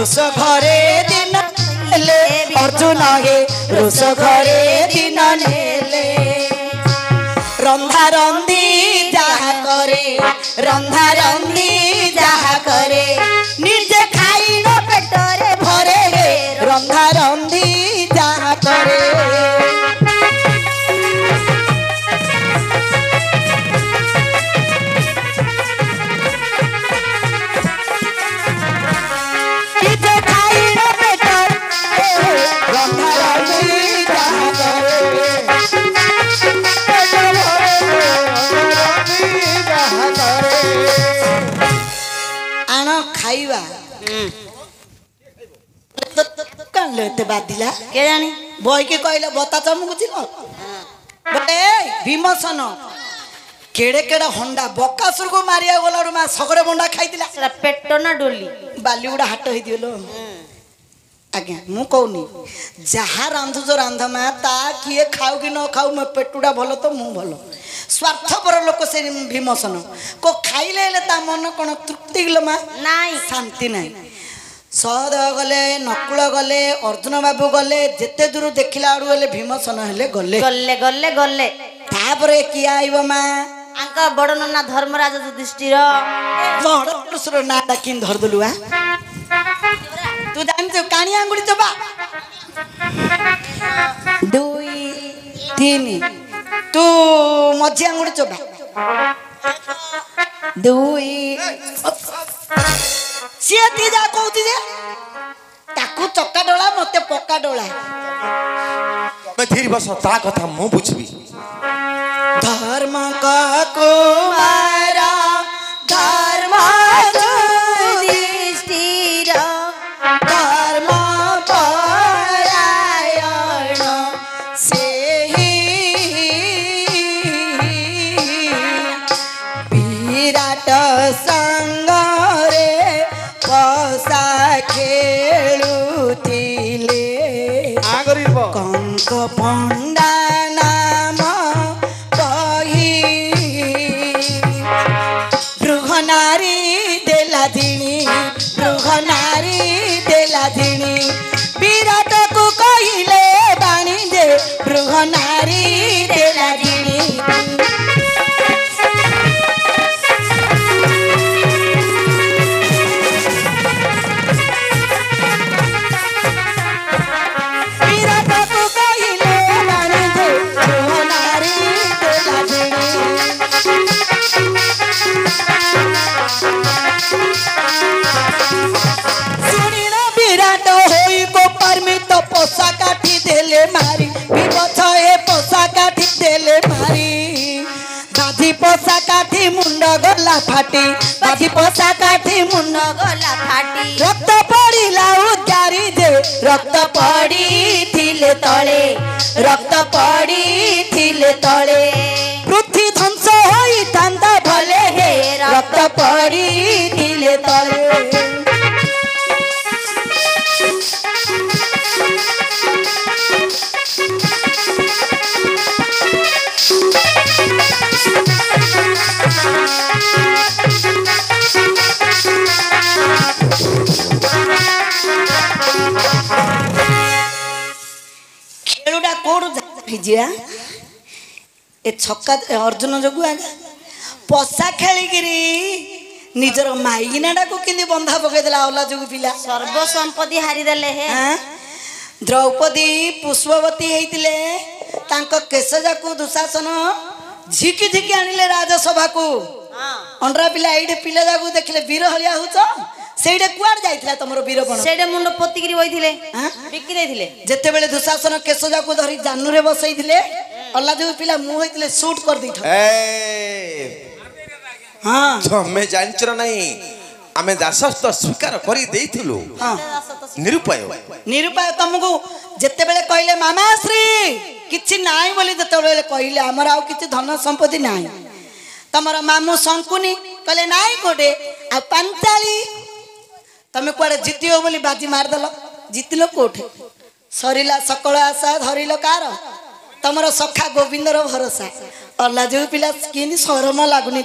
रोष घरे दिन नेले अर्जुन हे रोष घरे दिन नेले रंधा रंधी जहा करे रंधा रंधी जहा करे निजे खाई न पेटरे भरे रंधा रंधी जहा करे खाइबा कौन लेते बादिला के जानी बई के कहले बता चमकु छी बटे भीमसन केड़े केड़ा हंडा बकासुर को मारिया गलाडू मा सगरे बंडा खाइदिला सेरा पेट ना डोली बालीगुडा हाट होई दिलो आज्ञा मु कहूनी जहा रांधु जो रांधमा ता किए खाऊ कि न खाऊ मैं पेटुडा भलो तो मु भलो स्वार्थपर लोक से भीमसन को खाइले ता मन कोन तृप्ति गलो मा नाई शांति नाई सहदेव गले नकुल गले अर्जुन बाबू गले जेते दूर देखिला आडू गले भीमसन हेले गले गल्ले गल्ले गल्ले तापरे किए आइबो मा आंका बड़ नना धर्मराज युधिष्ठिर बड़ पुरुषर नाटा किन धर दलुआ तू जान तो कानी आंगुली चबा 2 3 तू मझी आंगुली चबा 2 सिए तीजा कहती जे ताकू चक्का डोला मते पक्का डोला मैं धीर बस ता कथा मु बुझबी धर्म का कुमारा धर्म युधिष्ठिर धर्म परायण से विराट संगरे पसा खेलुथिले कंक पंडा नाम कही बृहनारी देला धिणी बृहनारी देला धिणी विराट को कहिले बाणी दे बृहनारी देला धिणी पोसा काठी देले मारी विपछे पोसा काठी देले मारी बाधी पोसा काठी मुंड गला फाटी बाधी पोसा काठी मुंड गला फाटी रक्त पड़िला उद्गारी दे रक्त पड़ी थिले तळे रक्त पड़ी थिले तळे पृथ्वी ध्वंस होई थांदा भले हे रक्त पड़ी थिले तळे खेलुडा कोड भिजिया ए छक्का अर्जुन जोगु आगा पसा खेलिगिरी निजर माइगिनाडा को किंदी बंधा पकई देला औला जोगु पिला सर्व संपत्ति हारी देले हे द्रौपदी पुष्पवती हेतिले तांको केशजाकु दुशासन झिकी झिकी आनिले राजसभा को अंडरा पिला एडे पिला जाकु देखले वीर हलिया हुच सेडे कुआड जाइथिला तमरो वीरपण सेडे मुंड पोतिगिरी बइथिले बिक्की देथिले जेते बेले दुशासन केशजाकु धरि जानुरे बसैथिले अल्लाह जो पिला मु होइथिले शूट कर दैथ ए हां हमें जानचर नहीं आमे दासत्व स्वीकार करी देइथिलु निरुपाय निरुपाय तुमको जेते बेले कहले मामा श्री किछि नाइ बोली जेते बेले कहले हमर आउ किछि धन संपत्ति नाइ तमर मामू शंकुनी कहले नाइ कोडे आ पंचाली तमे कोडे जितियो बोली बाजी मार दलो जितिलो कोठे सरिला सकल आशा धरिलो कार तमर सखा गोविंदर भरोसा अल्लाह जो पिला किनी शरम लागुनी